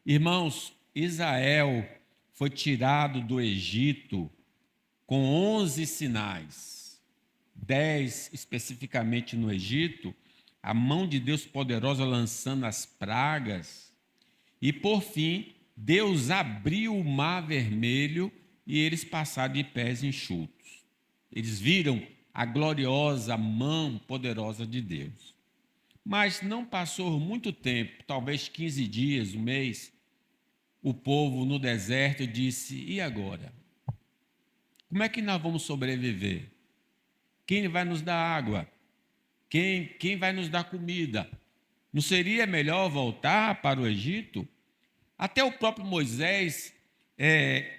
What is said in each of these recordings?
Irmãos, Israel foi tirado do Egito com 11 sinais, 10 especificamente no Egito, a mão de Deus poderosa lançando as pragas, e por fim, Deus abriu o mar vermelho e eles passaram de pés enxutos. Eles viram a gloriosa mão poderosa de Deus. Mas não passou muito tempo, talvez 15 dias, um mês, o povo no deserto disse: e agora? Como é que nós vamos sobreviver? Quem vai nos dar água? Quem vai nos dar comida? Não seria melhor voltar para o Egito? Até o próprio Moisés,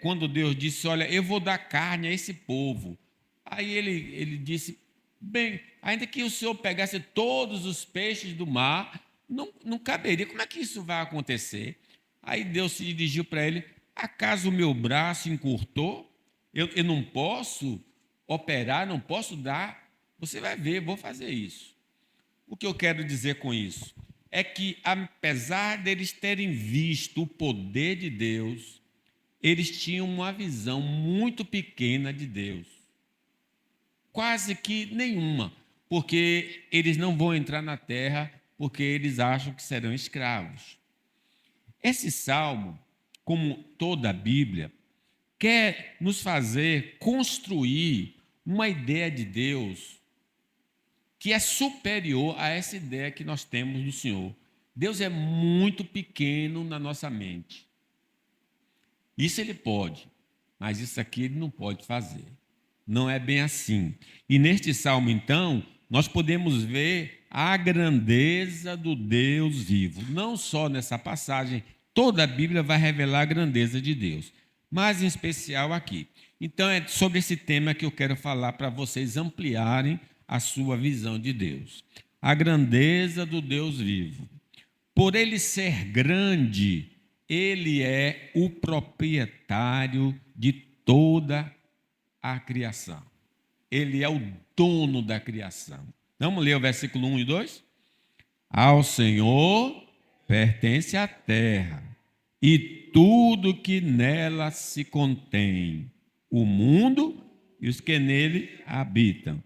quando Deus disse: olha, eu vou dar carne a esse povo. Aí ele disse: bem, ainda que o Senhor pegasse todos os peixes do mar, não caberia. Como é que isso vai acontecer? Aí Deus se dirigiu para ele: acaso o meu braço encurtou? Eu não posso operar, não posso dar? Você vai ver, vou fazer isso. O que eu quero dizer com isso? É que, apesar deles terem visto o poder de Deus, eles tinham uma visão muito pequena de Deus. Quase que nenhuma, porque eles não vão entrar na terra porque eles acham que serão escravos. Esse salmo, como toda a Bíblia, quer nos fazer construir uma ideia de Deus que é superior a essa ideia que nós temos do Senhor. Deus é muito pequeno na nossa mente. Isso ele pode, mas isso aqui ele não pode fazer. Não é bem assim. E neste salmo, então, nós podemos ver a grandeza do Deus vivo. Não só nessa passagem, toda a Bíblia vai revelar a grandeza de Deus, mas em especial aqui. Então, é sobre esse tema que eu quero falar para vocês ampliarem a sua visão de Deus. A grandeza do Deus vivo. Por ele ser grande, ele é o proprietário de toda a criação. Ele é o dono da criação. Vamos ler o versículo 1 e 2? Ao Senhor pertence a terra e tudo que nela se contém, o mundo e os que nele habitam.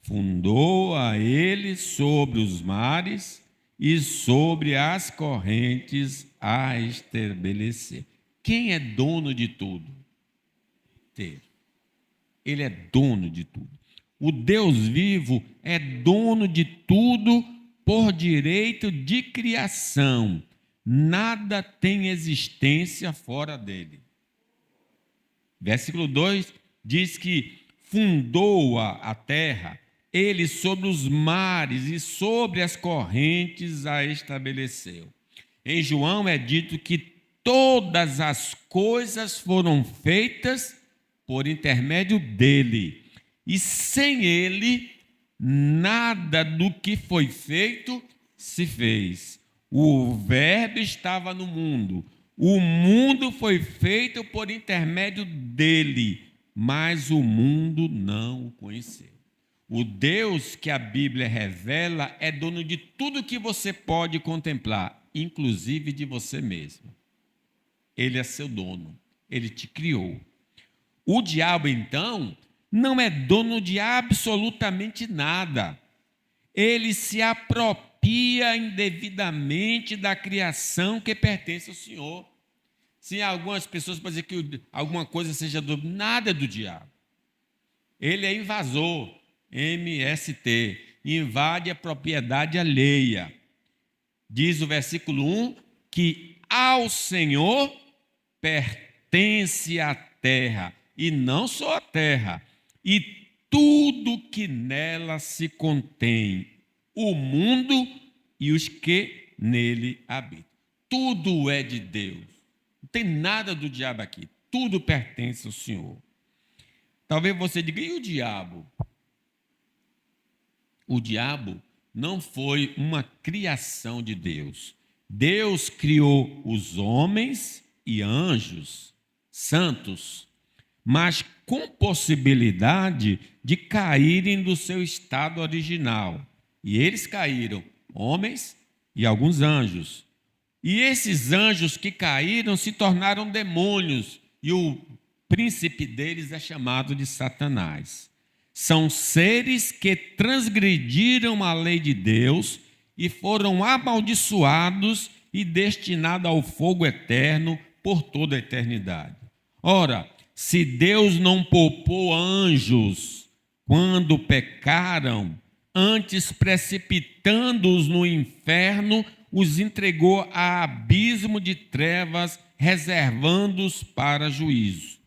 Fundou a ele sobre os mares e sobre as correntes a estabelecer. Quem é dono de tudo? Deus. Ele é dono de tudo. O Deus vivo é dono de tudo por direito de criação. Nada tem existência fora dele. Versículo 2 diz que fundou a terra, ele sobre os mares e sobre as correntes a estabeleceu. Em João é dito que todas as coisas foram feitas por intermédio dele, e sem ele, nada do que foi feito se fez. O Verbo estava no mundo, o mundo foi feito por intermédio dele, mas o mundo não o conheceu. O Deus que a Bíblia revela é dono de tudo que você pode contemplar, inclusive de você mesmo. Ele é seu dono, ele te criou. O diabo, então, não é dono de absolutamente nada. Ele se apropria indevidamente da criação que pertence ao Senhor. Se algumas pessoas podem dizer que alguma coisa seja do nada é do diabo. Ele é invasor, MST, invade a propriedade alheia. Diz o versículo 1 que ao Senhor pertence a terra, e não só a terra, e tudo que nela se contém, o mundo e os que nele habitam. Tudo é de Deus. Não tem nada do diabo aqui. Tudo pertence ao Senhor. Talvez você diga: e o diabo? O diabo não foi uma criação de Deus. Deus criou os homens e anjos santos, mas com possibilidade de caírem do seu estado original. E eles caíram, homens e alguns anjos. E esses anjos que caíram se tornaram demônios, e o príncipe deles é chamado de Satanás. São seres que transgrediram a lei de Deus e foram amaldiçoados e destinados ao fogo eterno por toda a eternidade. Ora, se Deus não poupou anjos quando pecaram, antes precipitando-os no inferno, os entregou a abismo de trevas, reservando-os para juízo.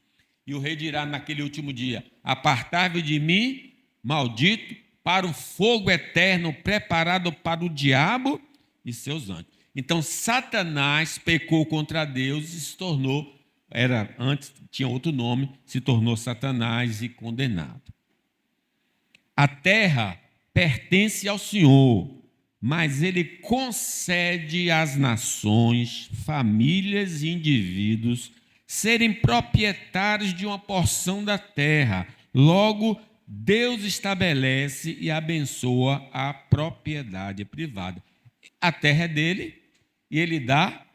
E o rei dirá naquele último dia: apartai-vos de mim, maldito, para o fogo eterno preparado para o diabo e seus anjos. Então Satanás pecou contra Deus e se tornou, antes tinha outro nome, se tornou Satanás e condenado. A terra pertence ao Senhor, mas ele concede às nações, famílias e indivíduos serem proprietários de uma porção da terra. Logo, Deus estabelece e abençoa a propriedade privada. A terra é dele e ele dá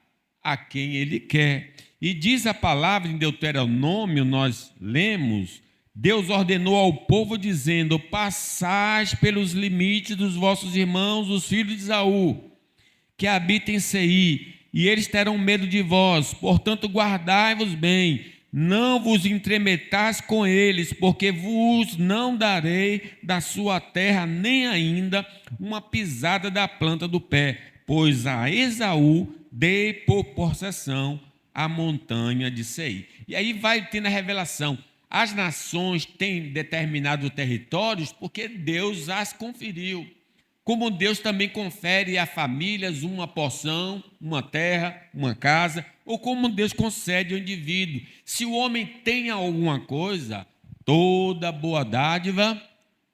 a quem ele quer. E diz a palavra em Deuteronômio, nós lemos, Deus ordenou ao povo dizendo: passais pelos limites dos vossos irmãos, os filhos de Esaú, que habitam em Seir, e eles terão medo de vós, portanto guardai-vos bem, não vos entremetais com eles, porque vos não darei da sua terra nem ainda uma pisada da planta do pé, pois a Esaú dei por possessão a montanha de Seir. E aí vai tendo a revelação. As nações têm determinados territórios porque Deus as conferiu. Como Deus também confere a famílias uma porção, uma terra, uma casa, ou como Deus concede ao indivíduo. Se o homem tem alguma coisa, toda boa dádiva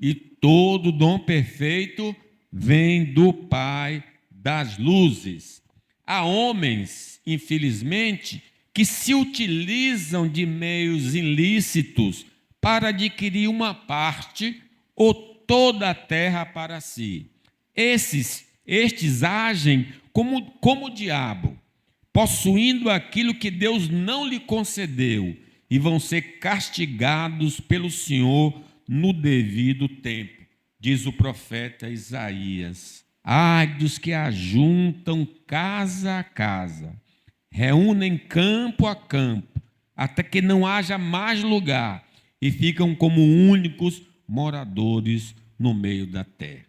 e todo dom perfeito vem do Pai das luzes. Há homens, infelizmente, que se utilizam de meios ilícitos para adquirir uma parte ou toda a terra para si. Estes agem como o diabo, possuindo aquilo que Deus não lhe concedeu, e vão ser castigados pelo Senhor no devido tempo, diz o profeta Isaías. Ai dos que ajuntam casa a casa, reúnem campo a campo, até que não haja mais lugar, e ficam como únicos moradores no meio da terra.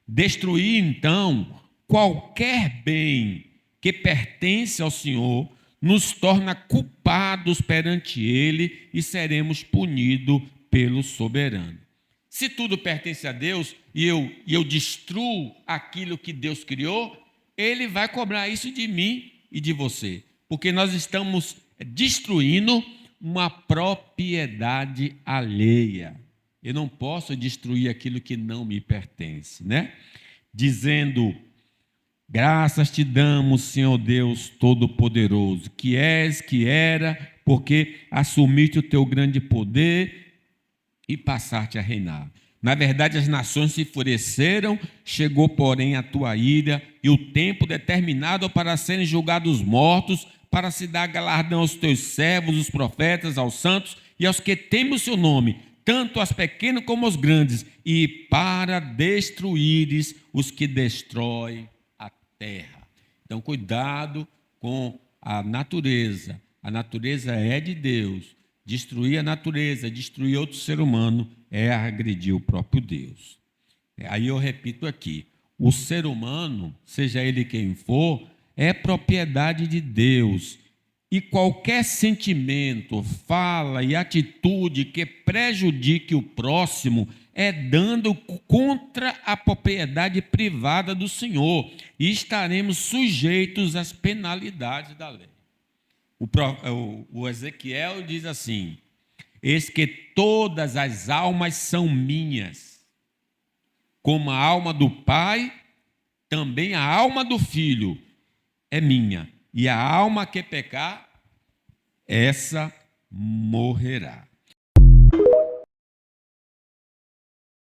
Destruir, então, qualquer bem que pertence ao Senhor nos torna culpados perante Ele e seremos punidos pelo soberano. Se tudo pertence a Deus e eu destruo aquilo que Deus criou, Ele vai cobrar isso de mim e de você, porque nós estamos destruindo uma propriedade alheia. Eu não posso destruir aquilo que não me pertence, né? Dizendo: graças te damos, Senhor Deus Todo-Poderoso, que és, que era, porque assumiste o teu grande poder e passaste a reinar. Na verdade, as nações se enfureceram, chegou, porém, a tua ira e o tempo determinado para serem julgados mortos, para se dar galardão aos teus servos, os profetas, aos santos e aos que temem o seu nome, tanto aos pequenos como aos grandes, e para destruíres os que destroem a terra. Então, cuidado com a natureza. A natureza é de Deus. Destruir a natureza, destruir outro ser humano, é agredir o próprio Deus. Aí eu repito aqui: o ser humano, seja ele quem for, é propriedade de Deus. E qualquer sentimento, fala e atitude que prejudique o próximo é dando contra a propriedade privada do Senhor, e estaremos sujeitos às penalidades da lei. O Ezequiel diz assim: eis que todas as almas são minhas, como a alma do Pai, também a alma do Filho é minha, e a alma que pecar, essa morrerá.